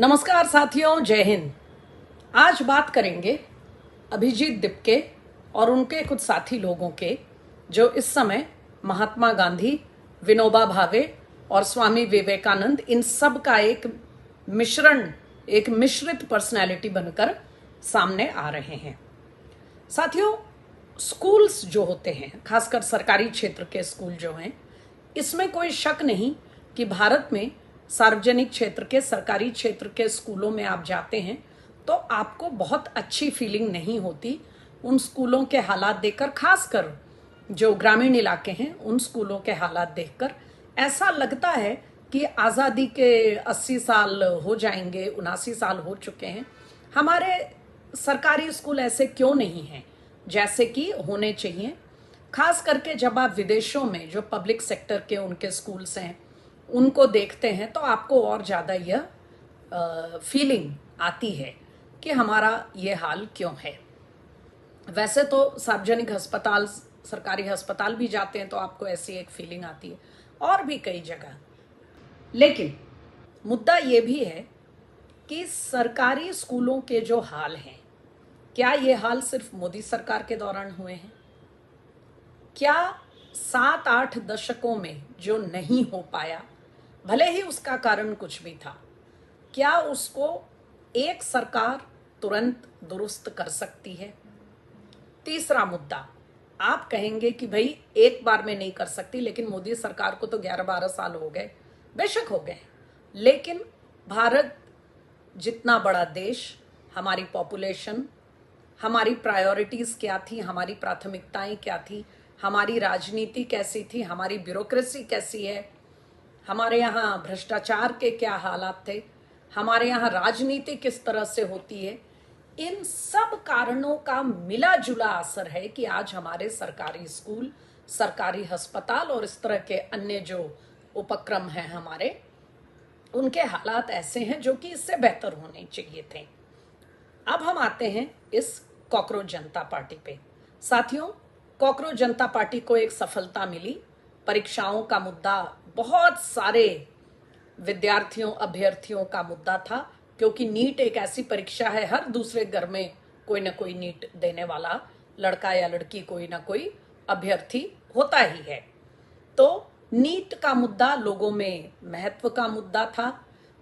नमस्कार साथियों, जय हिंद। आज बात करेंगे अभिजीत दिपके और उनके कुछ साथी लोगों के जो इस समय महात्मा गांधी, विनोबा भावे और स्वामी विवेकानंद इन सब का एक मिश्रण, एक मिश्रित पर्सनैलिटी बनकर सामने आ रहे हैं। साथियों, स्कूल्स जो होते हैं, खासकर सरकारी क्षेत्र के स्कूल जो हैं, इसमें कोई शक नहीं कि भारत में सार्वजनिक क्षेत्र के, सरकारी क्षेत्र के स्कूलों में आप जाते हैं तो आपको बहुत अच्छी फीलिंग नहीं होती उन स्कूलों के हालात देखकर। खासकर जो ग्रामीण इलाके हैं उन स्कूलों के हालात देखकर ऐसा लगता है कि आज़ादी के 80 साल हो जाएंगे, 79 साल हो चुके हैं, हमारे सरकारी स्कूल ऐसे क्यों नहीं हैं जैसे कि होने चाहिए। खास करके जब आप विदेशों में जो पब्लिक सेक्टर के उनके स्कूल्स हैं उनको देखते हैं तो आपको और ज़्यादा यह फीलिंग आती है कि हमारा ये हाल क्यों है। वैसे तो सार्वजनिक अस्पताल, सरकारी अस्पताल भी जाते हैं तो आपको ऐसी एक फीलिंग आती है, और भी कई जगह। लेकिन मुद्दा ये भी है कि सरकारी स्कूलों के जो हाल हैं, क्या ये हाल सिर्फ मोदी सरकार के दौरान हुए हैं? क्या 7-8 दशकों में जो नहीं हो पाया, भले ही उसका कारण कुछ भी था, क्या उसको एक सरकार तुरंत दुरुस्त कर सकती है? तीसरा मुद्दा, आप कहेंगे कि भाई एक बार में नहीं कर सकती, लेकिन मोदी सरकार को तो 11-12 साल हो गए। बेशक हो गए, लेकिन भारत जितना बड़ा देश, हमारी पॉपुलेशन, हमारी प्रायोरिटीज क्या थी, हमारी प्राथमिकताएं क्या थी, हमारी राजनीति कैसी थी, हमारी ब्यूरोक्रेसी कैसी है, हमारे यहाँ भ्रष्टाचार के क्या हालात थे, हमारे यहाँ राजनीति किस तरह से होती है, इन सब कारणों का मिला जुला असर है कि आज हमारे सरकारी स्कूल, सरकारी अस्पताल और इस तरह के अन्य जो उपक्रम हैं हमारे, उनके हालात ऐसे हैं जो कि इससे बेहतर होने चाहिए थे। अब हम आते हैं इस कॉकरोच जनता पार्टी पे। साथियों, कॉकरोच जनता पार्टी को एक सफलता मिली। परीक्षाओं का मुद्दा बहुत सारे विद्यार्थियों, अभ्यर्थियों का मुद्दा था, क्योंकि नीट एक ऐसी परीक्षा है, हर दूसरे घर में कोई ना कोई नीट देने वाला लड़का या लड़की, कोई ना कोई अभ्यर्थी होता ही है। तो नीट का मुद्दा लोगों में महत्व का मुद्दा था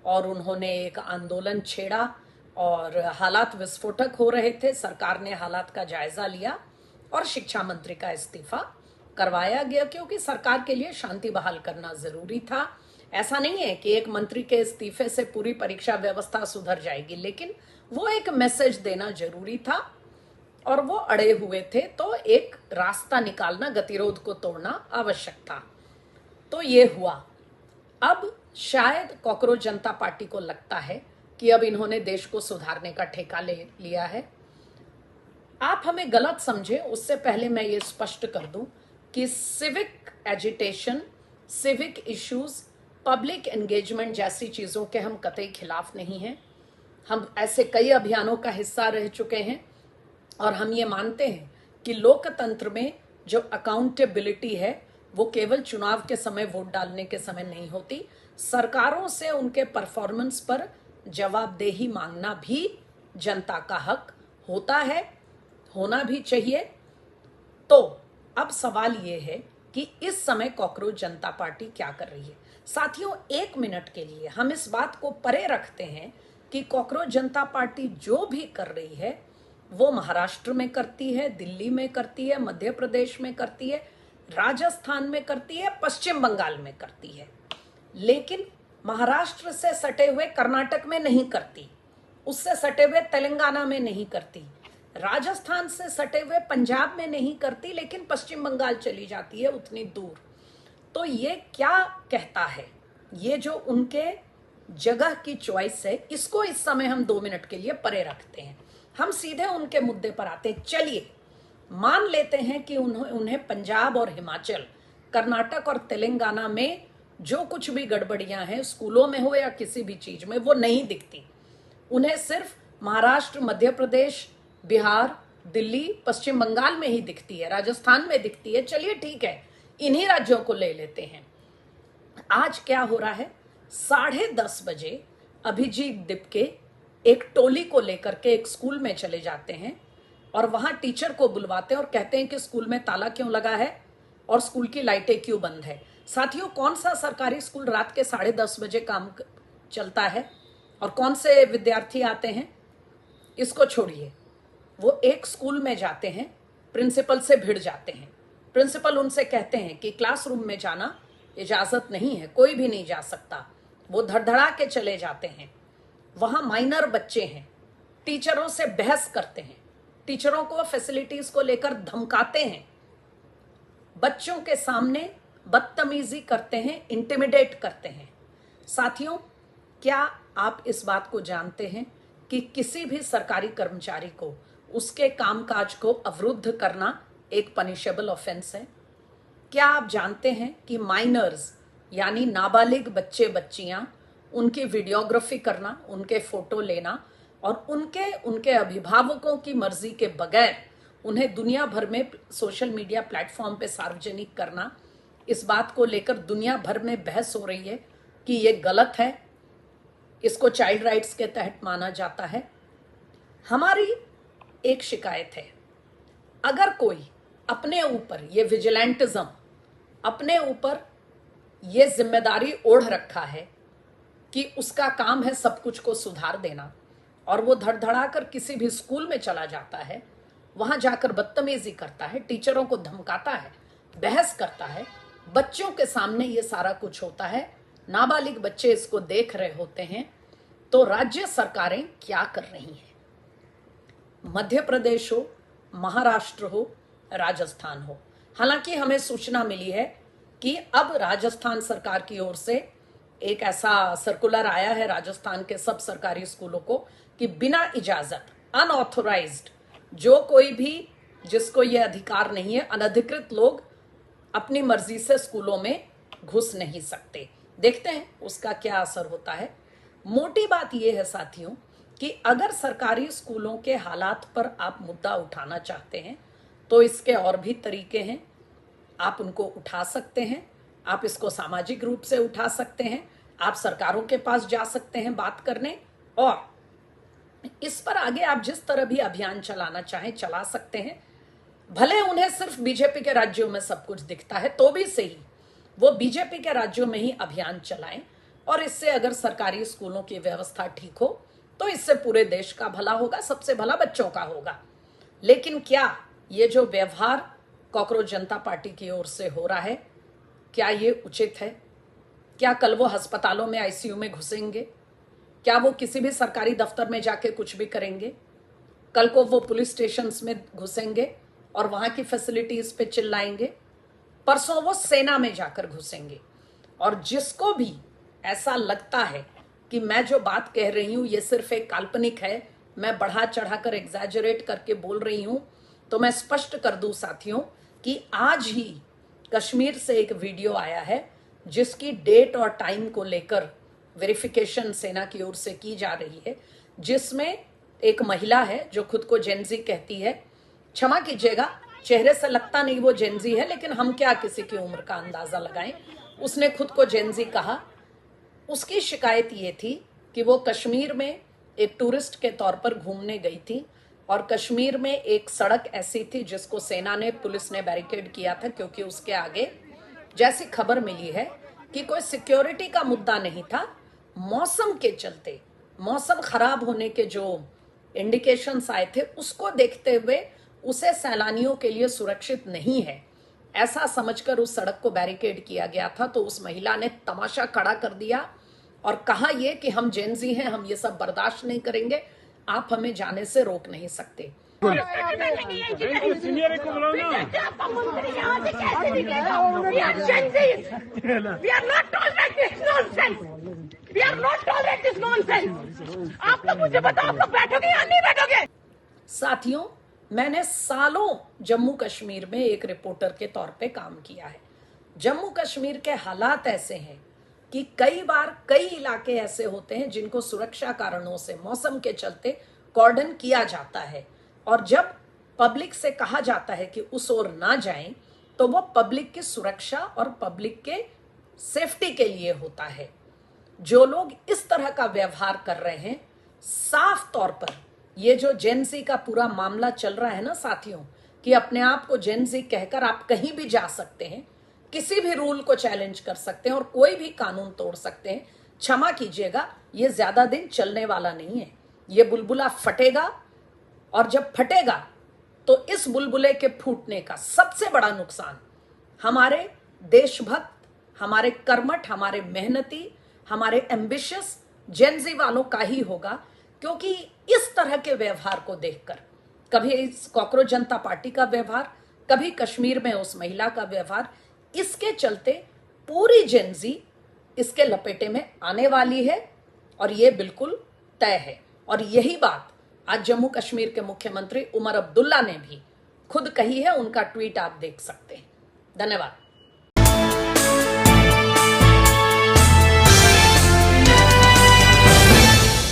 और उन्होंने एक आंदोलन छेड़ा और हालात विस्फोटक हो रहे थे। सरकार ने हालात का जायजा लिया और शिक्षा मंत्री का इस्तीफा करवाया गया, क्योंकि सरकार के लिए शांति बहाल करना जरूरी था। ऐसा नहीं है कि एक मंत्री के इस्तीफे से पूरी परीक्षा व्यवस्था सुधर जाएगी, लेकिन वो एक मैसेज देना जरूरी था और वो अड़े हुए थे, तो एक रास्ता निकालना, गतिरोध को तोड़ना आवश्यक था। तो ये हुआ। अब शायद कॉकरोच जनता पार्टी को लगता है कि अब इन्होंने देश को सुधारने का ठेका ले लिया है। आप हमें गलत समझे, उससे पहले मैं ये स्पष्ट कर दूं कि civic agitation, civic issues, public engagement जैसी चीज़ों के हम कतई खिलाफ नहीं हैं। हम ऐसे कई अभियानों का हिस्सा रह चुके हैं और हम ये मानते हैं कि लोकतंत्र में जो अकाउंटेबिलिटी है वो केवल चुनाव के समय, वोट डालने के समय नहीं होती। सरकारों से उनके परफॉर्मेंस पर जवाबदेही मांगना भी जनता का हक होता है, होना भी चाहिए। तो अब सवाल ये है कि इस समय कॉकरोच जनता पार्टी क्या कर रही है। साथियों, एक मिनट के लिए हम इस बात को परे रखते हैं कि कॉकरोच जनता पार्टी जो भी कर रही है वो महाराष्ट्र में करती है, दिल्ली में करती है, मध्य प्रदेश में करती है, राजस्थान में करती है, पश्चिम बंगाल में करती है, लेकिन महाराष्ट्र से सटे हुए कर्नाटक में नहीं करती, उससे सटे हुए तेलंगाना में नहीं करती, राजस्थान से सटे हुए पंजाब में नहीं करती, लेकिन पश्चिम बंगाल चली जाती है उतनी दूर। तो ये क्या कहता है? ये जो उनके जगह की चॉइस है, इसको इस समय हम 2 मिनट के लिए परे रखते हैं। हम सीधे उनके मुद्दे पर आते हैं। चलिए मान लेते हैं कि उन्हें पंजाब और हिमाचल, कर्नाटक और तेलंगाना में जो कुछ भी गड़बड़ियां हैं, स्कूलों में हो या किसी भी चीज में, वो नहीं दिखती। उन्हें सिर्फ महाराष्ट्र, मध्य प्रदेश, बिहार, दिल्ली, पश्चिम बंगाल में ही दिखती है, राजस्थान में दिखती है। चलिए ठीक है, इन्हीं राज्यों को ले लेते हैं। आज क्या हो रहा है? 10:30 बजे अभिजीत दिपके एक टोली को लेकर के एक स्कूल में चले जाते हैं और वहां टीचर को बुलवाते हैं और कहते हैं कि स्कूल में ताला क्यों लगा है और स्कूल की लाइटें क्यों बंद है। साथियों, कौन सा सरकारी स्कूल रात के 10:30 बजे काम चलता है और कौन से विद्यार्थी आते हैं? इसको छोड़िए। वो एक स्कूल में जाते हैं, प्रिंसिपल से भिड़ जाते हैं। प्रिंसिपल उनसे कहते हैं कि क्लासरूम में जाना इजाजत नहीं है, कोई भी नहीं जा सकता। वो धड़धड़ा के चले जाते हैं। वहां माइनर बच्चे हैं, टीचरों से बहस करते हैं, टीचरों को फैसिलिटीज को लेकर धमकाते हैं, बच्चों के सामने बदतमीजी करते हैं, इंटिमिडेट करते हैं। साथियों, क्या आप इस बात को जानते हैं कि किसी भी सरकारी कर्मचारी को उसके कामकाज को अवरुद्ध करना एक पनिशेबल ऑफेंस है? क्या आप जानते हैं कि माइनर्स यानी नाबालिग बच्चे बच्चियां, उनकी वीडियोग्राफी करना, उनके फोटो लेना और उनके अभिभावकों की मर्जी के बगैर उन्हें दुनिया भर में सोशल मीडिया प्लेटफॉर्म पे सार्वजनिक करना, इस बात को लेकर दुनिया भर में बहस हो रही है कि ये गलत है, इसको चाइल्ड राइट्स के तहत माना जाता है। हमारी एक शिकायत है, अगर कोई अपने ऊपर ये विजिलेंटिज्म, अपने ऊपर ये जिम्मेदारी ओढ़ रखा है कि उसका काम है सब कुछ को सुधार देना और वो धड़धड़ा कर किसी भी स्कूल में चला जाता है, वहां जाकर बदतमीजी करता है, टीचरों को धमकाता है, बहस करता है, बच्चों के सामने ये सारा कुछ होता है, नाबालिग बच्चे इसको देख रहे होते हैं, तो राज्य सरकारें क्या कर रही हैं? मध्य प्रदेश हो, महाराष्ट्र हो, राजस्थान हो। हालांकि हमें सूचना मिली है कि अब राजस्थान सरकार की ओर से एक ऐसा सर्कुलर आया है राजस्थान के सब सरकारी स्कूलों को कि बिना इजाजत, अनऑथोराइज्ड, जो कोई भी जिसको ये अधिकार नहीं है, अनधिकृत लोग अपनी मर्जी से स्कूलों में घुस नहीं सकते। देखते हैं उसका क्या असर होता है। मोटी बात यह है साथियों कि अगर सरकारी स्कूलों के हालात पर आप मुद्दा उठाना चाहते हैं तो इसके और भी तरीके हैं। आप उनको उठा सकते हैं, आप इसको सामाजिक रूप से उठा सकते हैं, आप सरकारों के पास जा सकते हैं बात करने, और इस पर आगे आप जिस तरह भी अभियान चलाना चाहें चला सकते हैं। भले उन्हें सिर्फ बीजेपी के राज्यों में सब कुछ दिखता है तो भी सही, वो बीजेपी के राज्यों में ही अभियान चलाएं और इससे अगर सरकारी स्कूलों की व्यवस्था ठीक हो तो इससे पूरे देश का भला होगा, सबसे भला बच्चों का होगा। लेकिन क्या ये जो व्यवहार कॉकरोच जनता पार्टी की ओर से हो रहा है, क्या ये उचित है? क्या कल वो अस्पतालों में आईसीयू में घुसेंगे? क्या वो किसी भी सरकारी दफ्तर में जाके कुछ भी करेंगे? कल को वो पुलिस स्टेशंस में घुसेंगे और वहां की फैसिलिटीज पे चिल्लाएंगे? परसों वो सेना में जाकर घुसेंगे। और जिसको भी ऐसा लगता है कि मैं जो बात कह रही हूं ये सिर्फ एक काल्पनिक है, मैं बढ़ा चढ़ाकर एग्जैजरेट करके बोल रही हूं, तो मैं स्पष्ट कर दूं साथियों कि आज ही कश्मीर से एक वीडियो आया है जिसकी डेट और टाइम को लेकर वेरिफिकेशन सेना की ओर से की जा रही है, जिसमें एक महिला है जो खुद को जेनजी कहती है। क्षमा कीजिएगा, चेहरे से लगता नहीं वो जेनजी है, लेकिन हम क्या किसी की उम्र का अंदाजा लगाएं। उसने खुद को जेनजी कहा। उसकी शिकायत ये थी कि वो कश्मीर में एक टूरिस्ट के तौर पर घूमने गई थी और कश्मीर में एक सड़क ऐसी थी जिसको सेना ने, पुलिस ने बैरिकेड किया था, क्योंकि उसके आगे जैसी खबर मिली है कि कोई सिक्योरिटी का मुद्दा नहीं था, मौसम के चलते, मौसम खराब होने के जो इंडिकेशंस आए थे उसको देखते हुए उसे सैलानियों के लिए सुरक्षित नहीं है ऐसा समझकर उस सड़क को बैरिकेड किया गया था। तो उस महिला ने तमाशा खड़ा कर दिया और कहा ये कि हम जेनजी हैं, हम ये सब बर्दाश्त नहीं करेंगे, आप हमें जाने से रोक नहीं सकते। सीनियर को बुलाओ ना। आप तो मुझे बताओ, आप बैठोगे या नहीं बैठोगे? साथियों, मैंने सालों जम्मू कश्मीर में एक रिपोर्टर के तौर पे काम किया है। जम्मू कश्मीर के हालात ऐसे हैं कि कई बार कई इलाके ऐसे होते हैं जिनको सुरक्षा कारणों से, मौसम के चलते कॉर्डन किया जाता है, और जब पब्लिक से कहा जाता है कि उस ओर ना जाएं तो वो पब्लिक की सुरक्षा और पब्लिक के सेफ्टी के लिए होता है। जो लोग इस तरह का व्यवहार कर रहे हैं, साफ तौर पर ये जो जेन-ज़ी का पूरा मामला चल रहा है ना साथियों, कि अपने आप को जेन-ज़ी कहकर आप कहीं भी जा सकते हैं, किसी भी रूल को चैलेंज कर सकते हैं और कोई भी कानून तोड़ सकते हैं। क्षमा कीजिएगा, ये ज्यादा दिन चलने वाला नहीं है। ये बुलबुला फटेगा और जब फटेगा तो इस बुलबुले के फूटने का सबसे बड़ा नुकसान हमारे देशभक्त, हमारे कर्मठ, हमारे मेहनती, हमारे एम्बिशियस जेन-ज़ी वालों का ही होगा। क्योंकि इस तरह के व्यवहार को देखकर, कभी इस कॉकरोच जनता पार्टी का व्यवहार, कभी कश्मीर में उस महिला का व्यवहार, इसके चलते पूरी जेन-ज़ी इसके लपेटे में आने वाली है और ये बिल्कुल तय है। और यही बात आज जम्मू कश्मीर के मुख्यमंत्री उमर अब्दुल्ला ने भी खुद कही है। उनका ट्वीट आप देख सकते हैं। धन्यवाद।